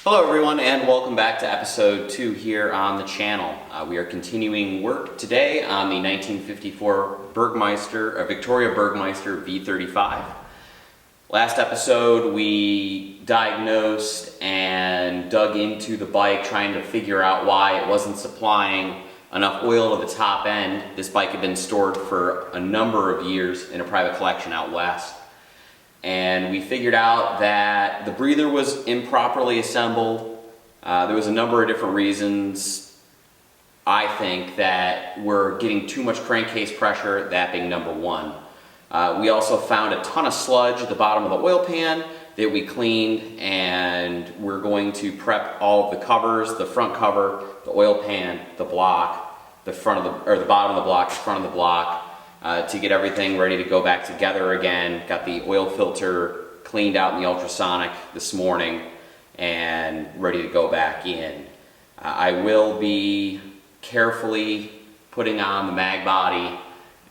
Hello everyone and welcome back to episode 2 here on the channel. We are continuing work today on the 1954 Victoria Burgmeister V35. Last episode we diagnosed and dug into the bike trying to figure out why it wasn't supplying enough oil to the top end. This bike had been stored for a number of years in a private collection out west. And we figured out that the breather was improperly assembled. There was a number of different reasons, I think, that we're getting too much crankcase pressure, that being number one. We also found a ton of sludge at the bottom of the oil pan that we cleaned, and we're going to prep all of the covers, the front cover, the oil pan, the block, the bottom of the block, the front of the block, to get everything ready to go back together again. Got the oil filter cleaned out in the ultrasonic this morning and ready to go back in. I will be carefully putting on the mag body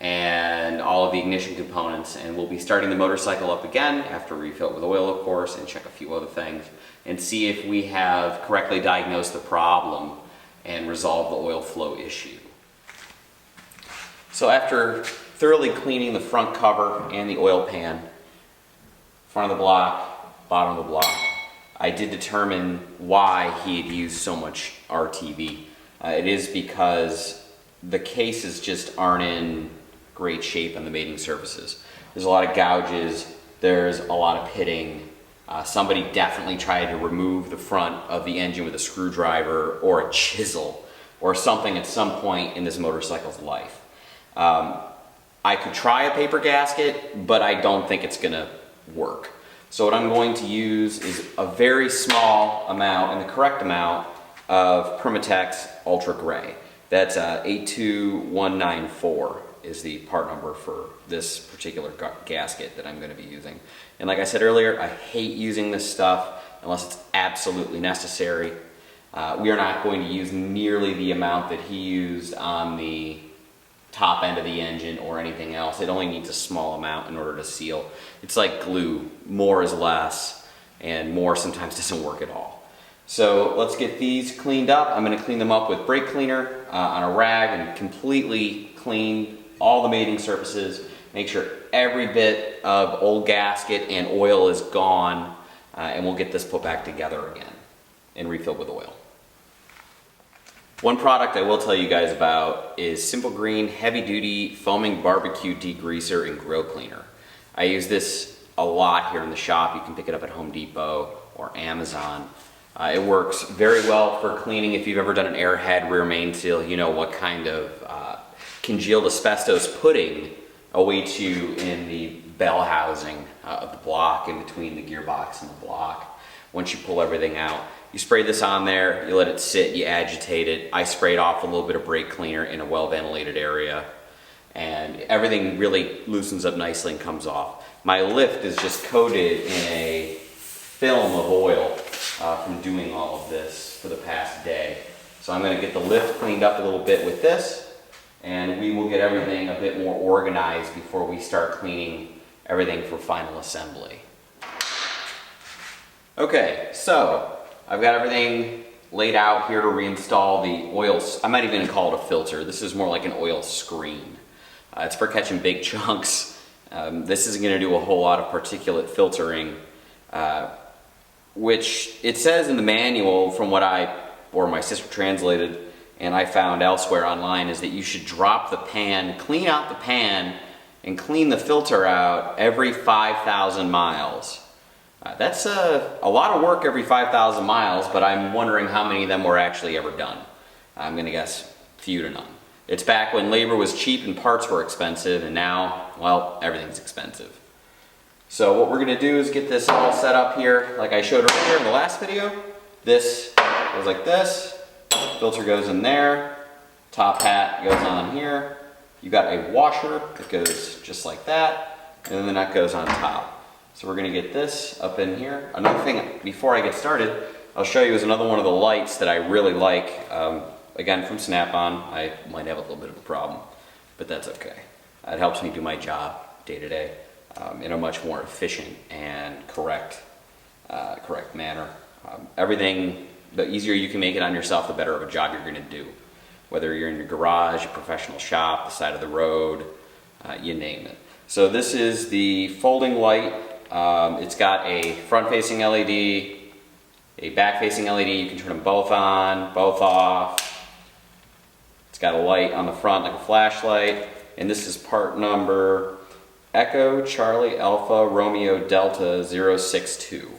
and all of the ignition components, and we'll be starting the motorcycle up again after refill it with oil, of course, and check a few other things and see if we have correctly diagnosed the problem and resolved the oil flow issue. So after thoroughly cleaning the front cover and the oil pan, front of the block, bottom of the block, I did determine why he had used so much RTV. It is because the cases just aren't in great shape on the mating surfaces. There's a lot of gouges, there's a lot of pitting. Somebody definitely tried to remove the front of the engine with a screwdriver or a chisel or something at some point in this motorcycle's life. I could try a paper gasket, but I don't think it's gonna work. So what I'm going to use is a very small amount, and the correct amount, of Permatex Ultra Gray. That's 82194 is the part number for this particular gasket that I'm gonna be using. And like I said earlier, I hate using this stuff unless it's absolutely necessary. We are not going to use nearly the amount that he used on the top end of the engine or anything else. It only needs a small amount in order to seal. It's like glue, more is less, and more sometimes doesn't work at all. So let's get these cleaned up. I'm going to clean them up with brake cleaner on a rag and completely clean all the mating surfaces, make sure every bit of old gasket and oil is gone, and we'll get this put back together again and refilled with oil. One product I will tell you guys about is Simple Green Heavy Duty Foaming Barbecue Degreaser and Grill Cleaner. I use this a lot here in the shop. You can pick it up at Home Depot or Amazon. It works very well for cleaning. If you've ever done an airhead rear main seal, you know what kind of congealed asbestos pudding awaits you in the bell housing of the block, in between the gearbox and the block. Once you pull everything out, you spray this on there, you let it sit, you agitate it. I sprayed off a little bit of brake cleaner in a well-ventilated area, and everything really loosens up nicely and comes off. My lift is just coated in a film of oil from doing all of this for the past day. So I'm going to get the lift cleaned up a little bit with this, and we will get everything a bit more organized before we start cleaning everything for final assembly. Okay, so I've got everything laid out here to reinstall the oil. I'm not even gonna call it a filter. This is more like an oil screen. It's for catching big chunks. This isn't gonna do a whole lot of particulate filtering, which it says in the manual from what my sister translated and I found elsewhere online, is that you should drop the pan, clean out the pan, and clean the filter out every 5,000 miles. That's a lot of work every 5,000 miles, but I'm wondering how many of them were actually ever done. I'm gonna guess few to none. It's back when labor was cheap and parts were expensive, and now, well, everything's expensive. So what we're gonna do is get this all set up here like I showed earlier in the last video. This goes like this, filter goes in there, top hat goes on here. You got a washer that goes just like that, and then the nut goes on top. So we're gonna get this up in here. Another thing before I get started, I'll show you is another one of the lights that I really like. Again, from Snap-on. I might have a little bit of a problem, but that's okay. It helps me do my job day to day in a much more efficient and correct manner. Everything, the easier you can make it on yourself, the better of a job you're going to do. Whether you're in your garage, your professional shop, the side of the road, you name it. So this is the folding light. It's got a front-facing LED, a back-facing LED. You can turn them both on, both off. It's got a light on the front like a flashlight. And this is part number Echo Charlie Alpha Romeo Delta 062.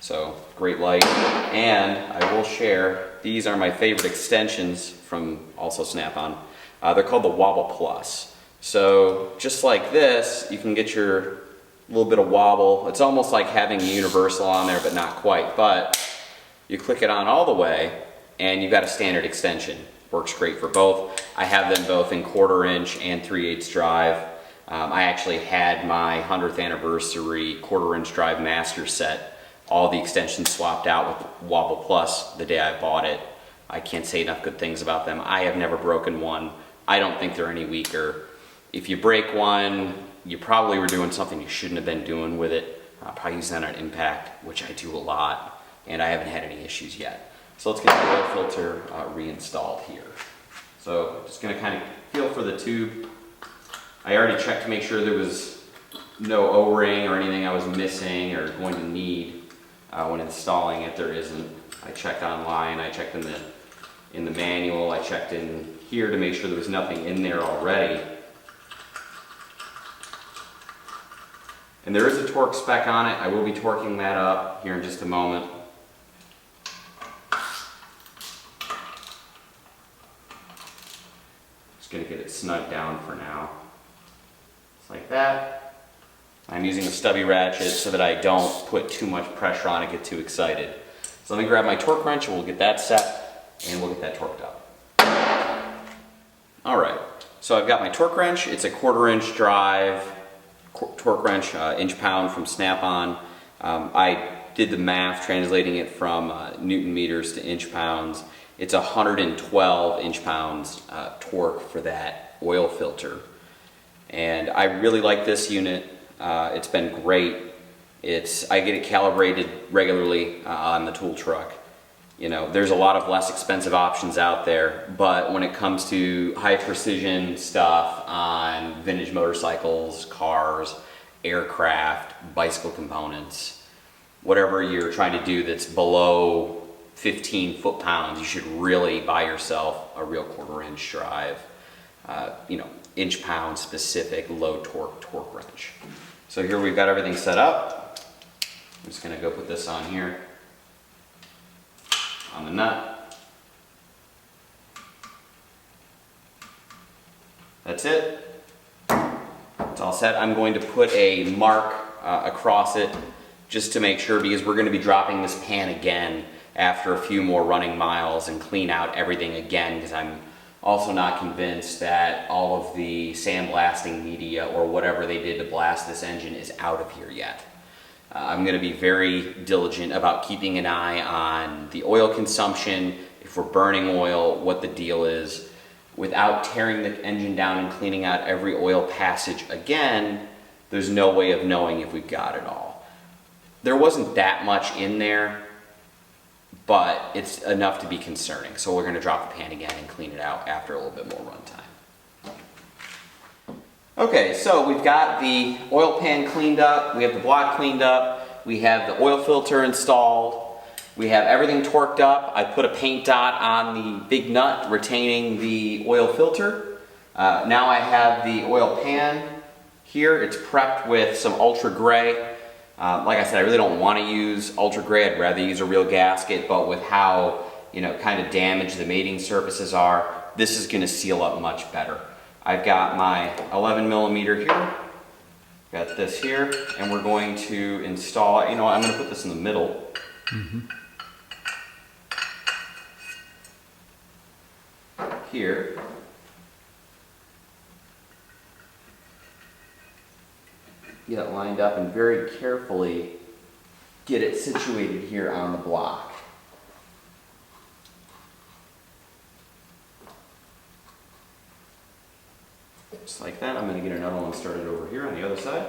So, great light. And I will share, these are my favorite extensions from also Snap-on. They're called the Wobble Plus. So, just like this, you can get your little bit of wobble. It's almost like having a universal on there, but not quite. But you click it on all the way, and you've got a standard extension. Works great for both. I have them both in 1/4 inch and 3/8 drive. I actually had my 100th anniversary 1/4 inch drive master set. All the extensions swapped out with Wobble Plus the day I bought it. I can't say enough good things about them. I have never broken one. I don't think they're any weaker. If you break one, you probably were doing something you shouldn't have been doing with it. Probably using that on impact, which I do a lot, and I haven't had any issues yet. So let's get the oil filter reinstalled here. So just gonna kind of feel for the tube. I already checked to make sure there was no O-ring or anything I was missing or going to need when installing it. There isn't. I checked online, I checked in the manual, I checked in here to make sure there was nothing in there already. And there is a torque spec on it. I will be torquing that up here in just a moment. Just going to get it snugged down for now. Just like that. I'm using a stubby ratchet so that I don't put too much pressure on it, get too excited. So let me grab my torque wrench and we'll get that set and we'll get that torqued up. Alright, so I've got my torque wrench. It's a 1/4 inch drive torque wrench, inch-pound from Snap-on. I did the math translating it from Newton meters to inch-pounds. It's 112 inch-pounds torque for that oil filter. And I really like this unit. It's been great. I get it calibrated regularly on the tool truck. You know, there's a lot of less expensive options out there, but when it comes to high precision stuff on vintage motorcycles, cars, aircraft, bicycle components, whatever you're trying to do that's below 15 foot-pounds, you should really buy yourself a real 1/4 inch drive, you know, inch-pound specific low torque wrench. So here we've got everything set up. I'm just gonna go put this on here. On the nut. That's it. It's all set. I'm going to put a mark across it just to make sure, because we're going to be dropping this pan again after a few more running miles and clean out everything again, because I'm also not convinced that all of the sandblasting media or whatever they did to blast this engine is out of here yet. I'm going to be very diligent about keeping an eye on the oil consumption, if we're burning oil, what the deal is. Without tearing the engine down and cleaning out every oil passage again, there's no way of knowing if we've got it all. There wasn't that much in there, but it's enough to be concerning. So we're going to drop the pan again and clean it out after a little bit more runtime. Okay, so we've got the oil pan cleaned up, we have the block cleaned up, we have the oil filter installed, we have everything torqued up. I put a paint dot on the big nut retaining the oil filter. Now I have the oil pan here. It's prepped with some ultra gray. Like I said, I really don't want to use ultra gray. I'd rather use a real gasket, but with how, you know, kind of damaged the mating surfaces are, this is going to seal up much better. I've got my 11mm here, got this here, and we're going to install, you know what, I'm going to put this in the middle. Here. Get it lined up and very carefully get it situated here on the block. Just like that. I'm going to get another one started over here on the other side.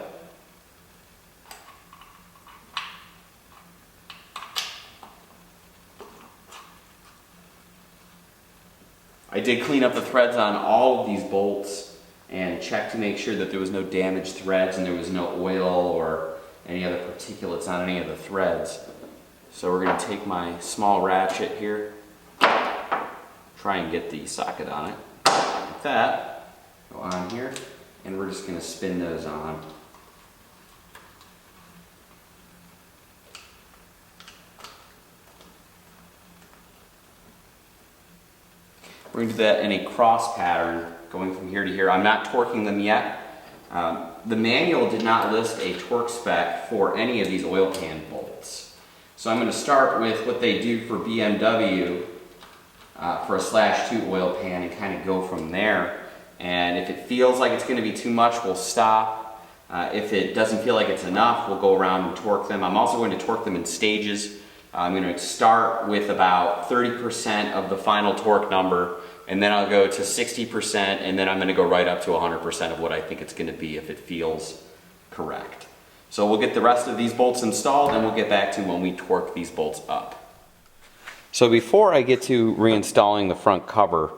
I did clean up the threads on all of these bolts and check to make sure that there was no damaged threads and there was no oil or any other particulates on any of the threads. So we're going to take my small ratchet here, try and get the socket on it, like that, go on here, and we're just going to spin those on. We're going to do that in a cross pattern, going from here to here. I'm not torquing them yet. The manual did not list a torque spec for any of these oil pan bolts. So I'm going to start with what they do for BMW for a /2 oil pan and kind of go from there. And if it feels like it's going to be too much, we'll stop. If it doesn't feel like it's enough, we'll go around and torque them. I'm also going to torque them in stages. I'm going to start with about 30% of the final torque number, and then I'll go to 60%, and then I'm going to go right up to 100% of what I think it's going to be if it feels correct. So we'll get the rest of these bolts installed, and we'll get back to when we torque these bolts up. So before I get to reinstalling the front cover,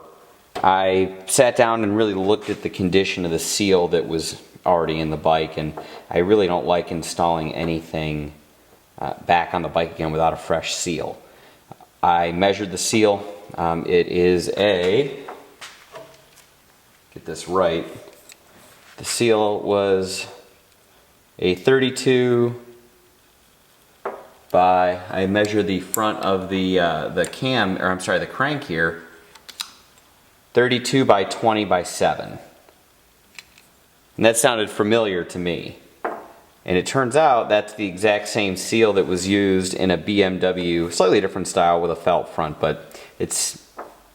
I sat down and really looked at the condition of the seal that was already in the bike, and I really don't like installing anything back on the bike again without a fresh seal. I measured the seal. It is get this right, the seal was a 32 by, I measured the front of the crank here, 32 by 20 by 7. And that sounded familiar to me. And it turns out that's the exact same seal that was used in a BMW, slightly different style with a felt front, but it's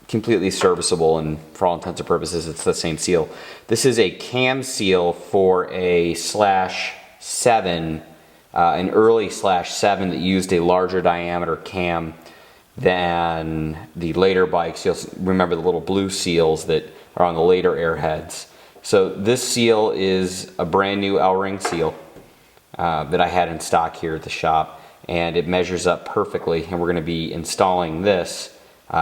completely serviceable, and for all intents and purposes it's the same seal. This is a cam seal for a /7, an early /7 that used a larger diameter cam than the later bikes. You'll remember the little blue seals that are on the later Airheads. So this seal is a brand new L-ring seal that I had in stock here at the shop, and it measures up perfectly, and we're going to be installing this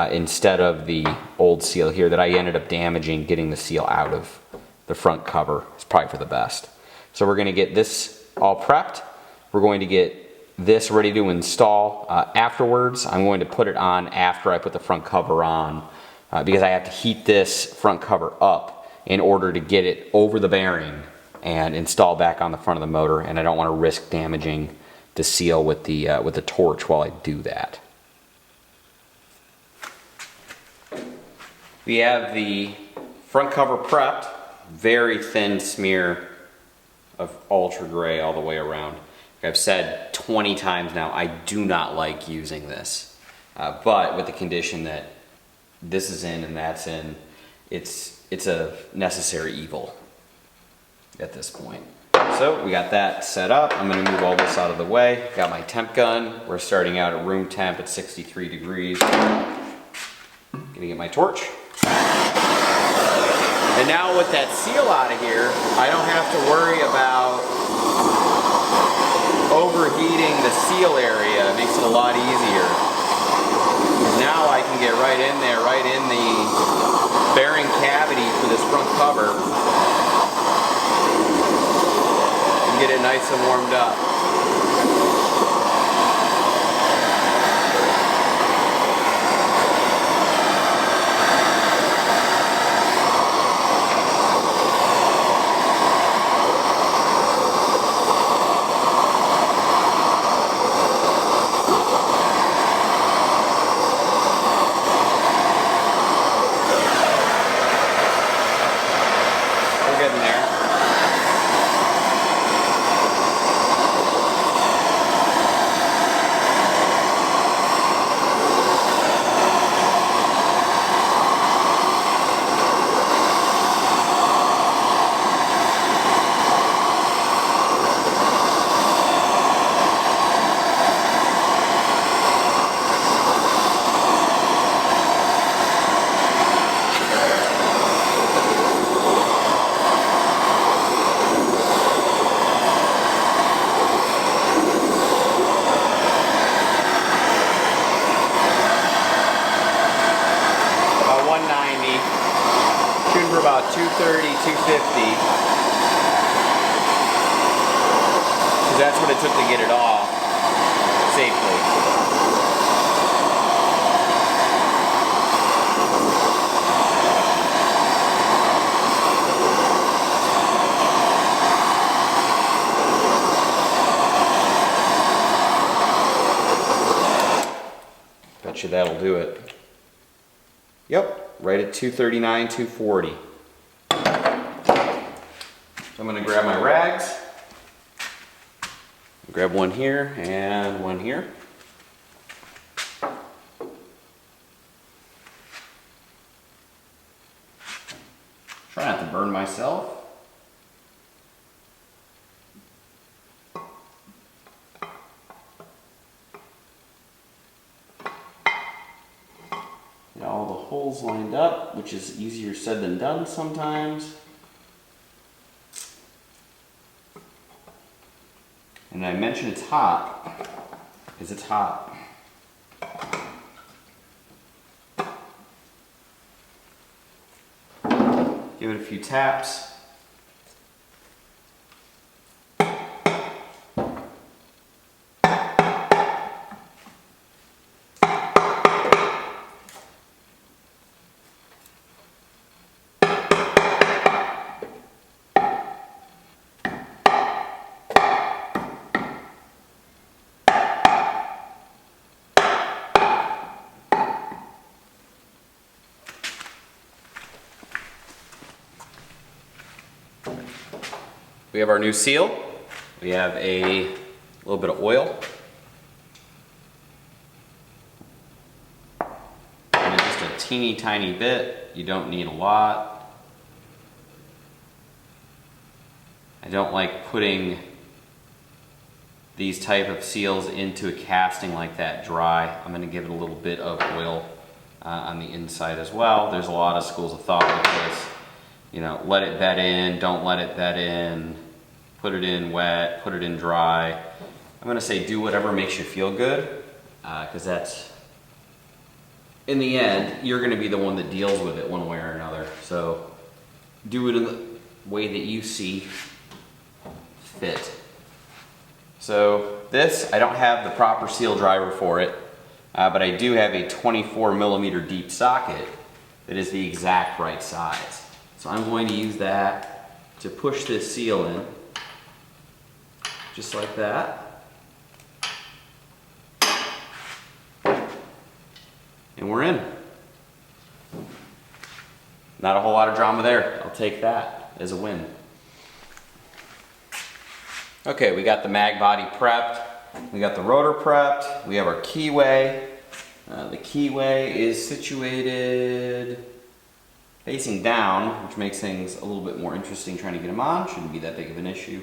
instead of the old seal here that I ended up damaging getting the seal out of the front cover. It's probably for the best. So we're going to get this all prepped. We're going to get this ready to install. Afterwards, I'm going to put it on after I put the front cover on because I have to heat this front cover up in order to get it over the bearing and install back on the front of the motor, and I don't want to risk damaging the seal with the torch while I do that. We have the front cover prepped, very thin smear of ultra gray all the way around. Like I've said 20 times now, I do not like using this, but with the condition that this is in and that's in, it's a necessary evil at this point. So we got that set up. I'm going to move all this out of the way. Got my temp gun. We're starting out at room temp at 63 degrees. Gonna get my torch. And now with that seal out of here, I don't have to worry about overheating the seal area. It makes it a lot easier. Now I can get right in there, right in the bearing cavity for this front cover, get it nice and warmed up. We're getting there. about 230, 250. Because that's what it took to get it off safely. Bet you that'll do it. Yep, right at 239, 240. So I'm going to grab my rags. Grab one here and one here. Try not to burn myself. Get all the holes lined up, which is easier said than done sometimes. And I mentioned it's hot, because it's hot. Give it a few taps. We have our new seal. We have a little bit of oil. And just a teeny tiny bit. You don't need a lot. I don't like putting these type of seals into a casting like that dry. I'm going to give it a little bit of oil on the inside as well. There's a lot of schools of thought with this. You know, let it bed in, don't let it bed in, put it in wet, put it in dry. I'm going to say do whatever makes you feel good, because that's, in the end, you're going to be the one that deals with it one way or another. So do it in the way that you see fit. So this, I don't have the proper seal driver for it, but I do have a 24mm deep socket that is the exact right size. So I'm going to use that to push this seal in, just like that. And we're in. Not a whole lot of drama there. I'll take that as a win. Okay, we got the mag body prepped. We got the rotor prepped. We have our keyway. The keyway is situated facing down, which makes things a little bit more interesting trying to get them on. Shouldn't be that big of an issue.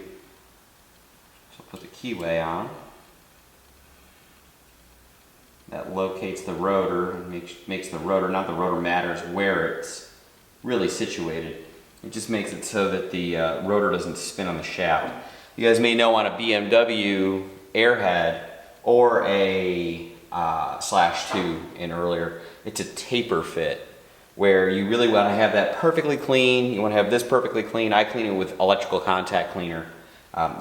So I'll put the keyway on. That locates the rotor and makes the rotor, not the rotor matters where it's really situated. It just makes it so that the rotor doesn't spin on the shaft. You guys may know on a BMW airhead or a /2 in earlier, it's a taper fit, where you really want to have that perfectly clean. You want to have this perfectly clean. I clean it with electrical contact cleaner.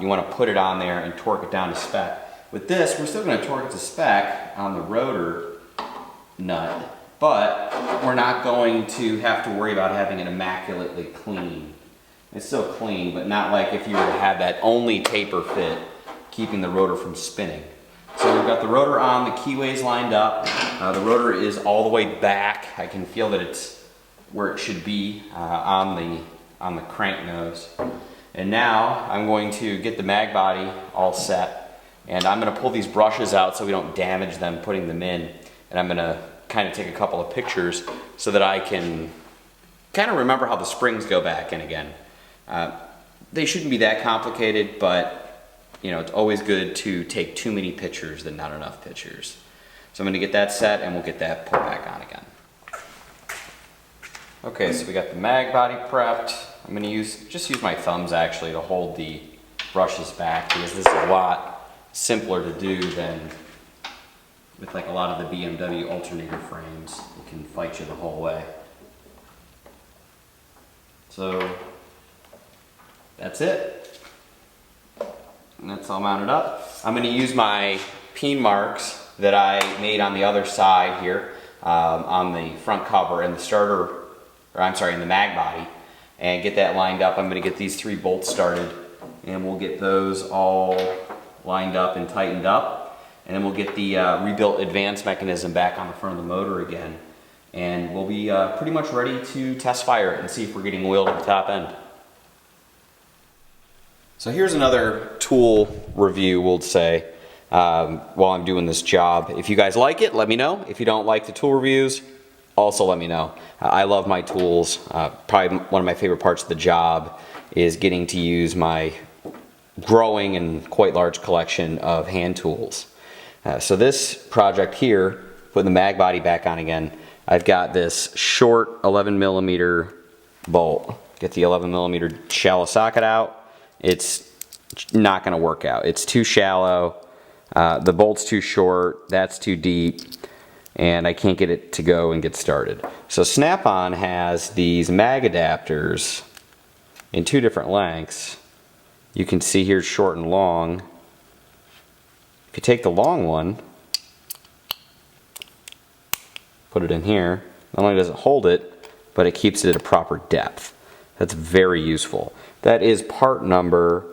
You want to put it on there and torque it down to spec. With this, we're still going to torque it to spec on the rotor nut, but we're not going to have to worry about having it immaculately clean. It's still clean, but not like if you were to have that only taper fit, keeping the rotor from spinning. So we've got the rotor on, the keyway's lined up. The rotor is all the way back. I can feel that it's where it should be on the crank nose. And now I'm going to get the mag body all set, and I'm going to pull these brushes out so we don't damage them putting them in. And I'm going to kind of take a couple of pictures so that I can kind of remember how the springs go back in again. They shouldn't be that complicated, but you know, it's always good to take too many pictures than not enough pictures. So I'm going to get that set and we'll get that pulled back on again. Okay, so we got the mag body prepped. I'm going to just use my thumbs actually to hold the brushes back, because this is a lot simpler to do than with like a lot of the BMW alternator frames. It can fight you the whole way. So that's it. And that's all mounted up. I'm going to use my peen marks that I made on the other side here, on the front cover and the starter, or I'm sorry, in the mag body, and get that lined up. I'm going to get these 3 bolts started, and we'll get those all lined up and tightened up, and then we'll get the rebuilt advance mechanism back on the front of the motor again, and we'll be pretty much ready to test fire it and see if we're getting oiled at the top end. So here's another tool review, we'll say, while I'm doing this job. If you guys like it, let me know. If you don't like the tool reviews, also let me know. I love my tools. Probably one of my favorite parts of the job is getting to use my growing and quite large collection of hand tools. So this project here, putting the mag body back on again, I've got this short 11mm bolt. Get the 11mm shallow socket out. It's not going to work out. It's too shallow, the bolt's too short, that's too deep, and I can't get it to go and get started. So Snap-on has these mag adapters in 2 different lengths. You can see here short and long. If you take the long one, put it in here, not only does it hold it, but it keeps it at a proper depth. That's very useful. That is part number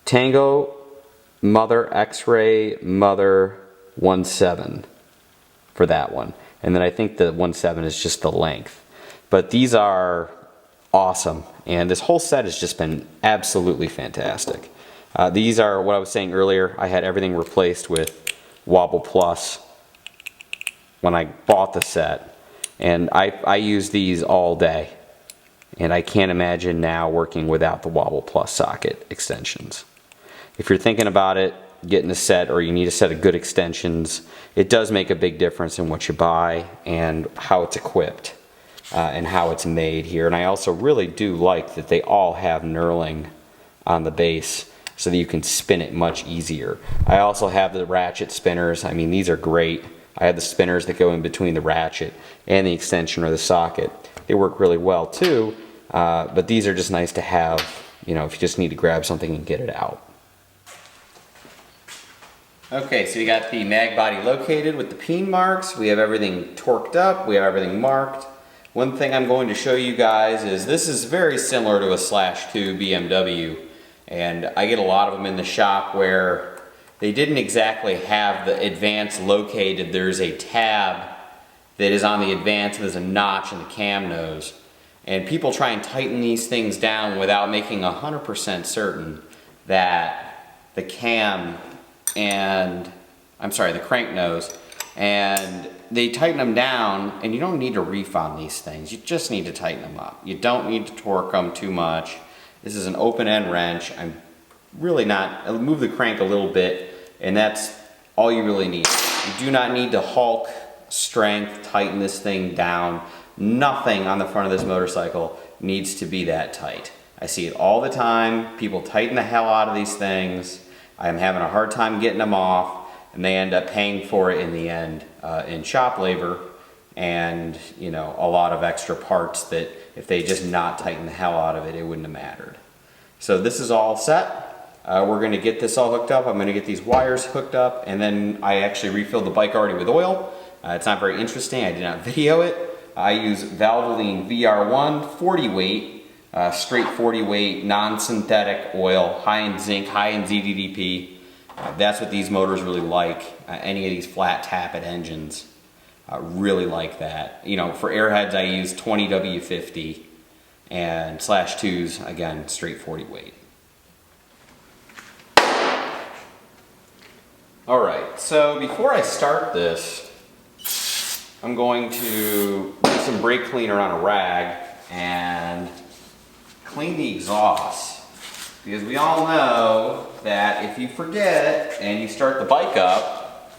Tango Mother X-Ray Mother 17 for that one. And then I think the 17 is just the length. But these are awesome, and this whole set has just been absolutely fantastic. These are what I was saying earlier. I had everything replaced with Wobble Plus when I bought the set, and I use these all day. And I can't imagine now working without the Wobble Plus socket extensions. If you're thinking about it, getting a set, or you need a set of good extensions, it does make a big difference in what you buy and how it's equipped and how it's made here. And I also really do like that they all have knurling on the base so that you can spin it much easier. I also have the ratchet spinners. I mean, these are great. I have the spinners that go in between the ratchet and the extension or the socket. They work really well too. But these are just nice to have, you know, if you just need to grab something and get it out. Okay, so we got the mag body located with the peen marks. We have everything torqued up. We have everything marked. One thing I'm going to show you guys is this is very similar to a /2 BMW. And I get a lot of them in the shop where they didn't exactly have the advance located. There's a tab that is on the advance and there's a notch in the cam nose. And people try and tighten these things down without making 100% certain that the cam and, the crank nose, and they tighten them down, and you don't need to reef on these things. You just need to tighten them up. You don't need to torque them too much. This is an open end wrench. I'm really not, I'll move the crank a little bit, and that's all you really need. You do not need to Hulk strength, tighten this thing down. Nothing on the front of this motorcycle needs to be that tight. I see it all the time. People tighten the hell out of these things. I'm having a hard time getting them off, and they end up paying for it in the end in shop labor and, you know, a lot of extra parts that if they just not tighten the hell out of it, it wouldn't have mattered. So this is all set. We're going to get this all hooked up. I'm going to get these wires hooked up, and then I actually refilled the bike already with oil. It's not very interesting. I did not video it. I use Valvoline VR1 40 weight, straight 40 weight, non-synthetic oil, high in zinc, high in ZDDP. That's what these motors really like. Any of these flat tappet engines really like that. You know, for airheads I use 20W50 and /2s, again, straight 40 weight. Alright, so before I start this, I'm going to put some brake cleaner on a rag and clean the exhaust. Because we all know that if you forget and you start the bike up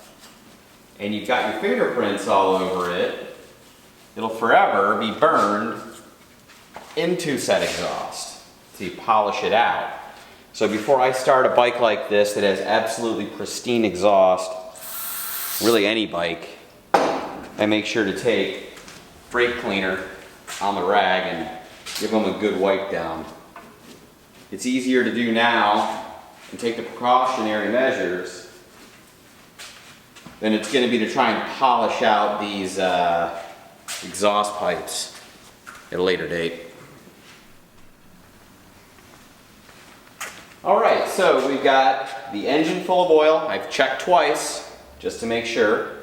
and you've got your fingerprints all over it, it'll forever be burned into said exhaust. So you polish it out. So before I start a bike like this that has absolutely pristine exhaust, really any bike, I make sure to take brake cleaner on the rag and give them a good wipe down. It's easier to do now and take the precautionary measures than it's going to be to try and polish out these exhaust pipes at a later date. Alright, so we've got the engine full of oil. I've checked twice just to make sure.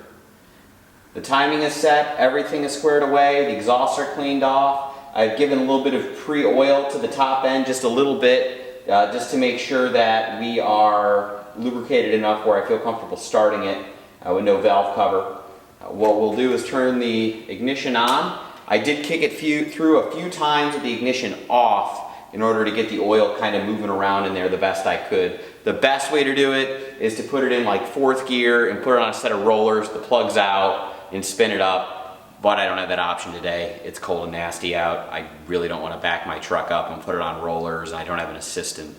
The timing is set, everything is squared away, the exhausts are cleaned off. I've given a little bit of pre-oil to the top end, just a little bit, just to make sure that we are lubricated enough where I feel comfortable starting it with no valve cover. What we'll do is turn the ignition on. I did kick it through a few times with the ignition off in order to get the oil kind of moving around in there the best I could. The best way to do it is to put it in like 4th gear and put it on a set of rollers, the plugs out, and spin it up. But I don't have that option today. It's cold and nasty out. I really don't want to back my truck up and put it on rollers, and I don't have an assistant.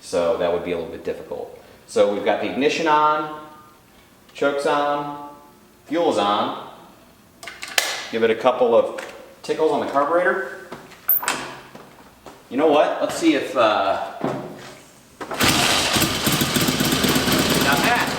So that would be a little bit difficult. So we've got the ignition on, choke's on, fuel's on. Give it a couple of tickles on the carburetor. You know what? Let's see if not that.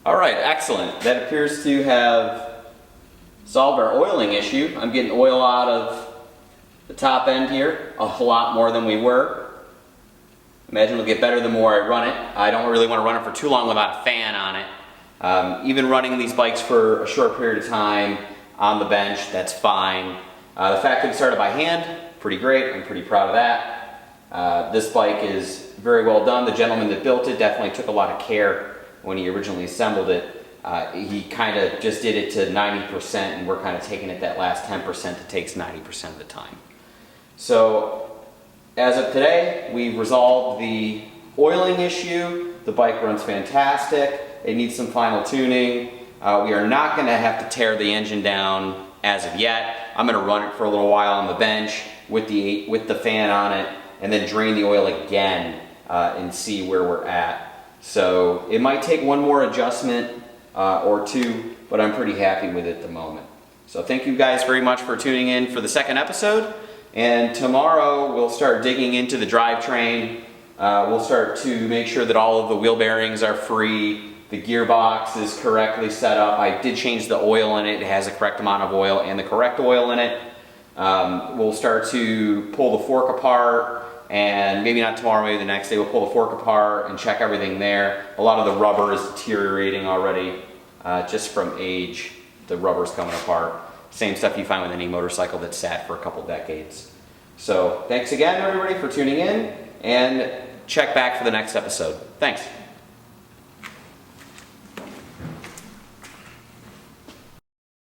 Alright, excellent. That appears to have solved our oiling issue. I'm getting oil out of the top end here, a whole lot more than we were. Imagine it'll get better the more I run it. I don't really want to run it for too long without a fan on it. Even running these bikes for a short period of time on the bench, that's fine. The fact that we started by hand, pretty great. I'm pretty proud of that. This bike is very well done. The gentleman that built it definitely took a lot of care when he originally assembled it. He kind of just did it to 90%, and we're kind of taking it that last 10% that takes 90% of the time. So as of today, we've resolved the oiling issue. The bike runs fantastic. It needs some final tuning. We are not going to have to tear the engine down as of yet. I'm going to run it for a little while on the bench with the fan on it, and then drain the oil again and see where we're at. So it might take one more adjustment or two, but I'm pretty happy with it at the moment. So thank you guys very much for tuning in for the second episode. And tomorrow we'll start digging into the drivetrain. We'll start to make sure that all of the wheel bearings are free, the gearbox is correctly set up. I did change the oil in it. It has the correct amount of oil and the correct oil in it. We'll start to pull the fork apart. And maybe not tomorrow, maybe the next day, we'll pull the fork apart and check everything there. A lot of the rubber is deteriorating already just from age. The rubber's coming apart. Same stuff you find with any motorcycle that's sat for a couple decades. So thanks again, everybody, for tuning in, and check back for the next episode. Thanks.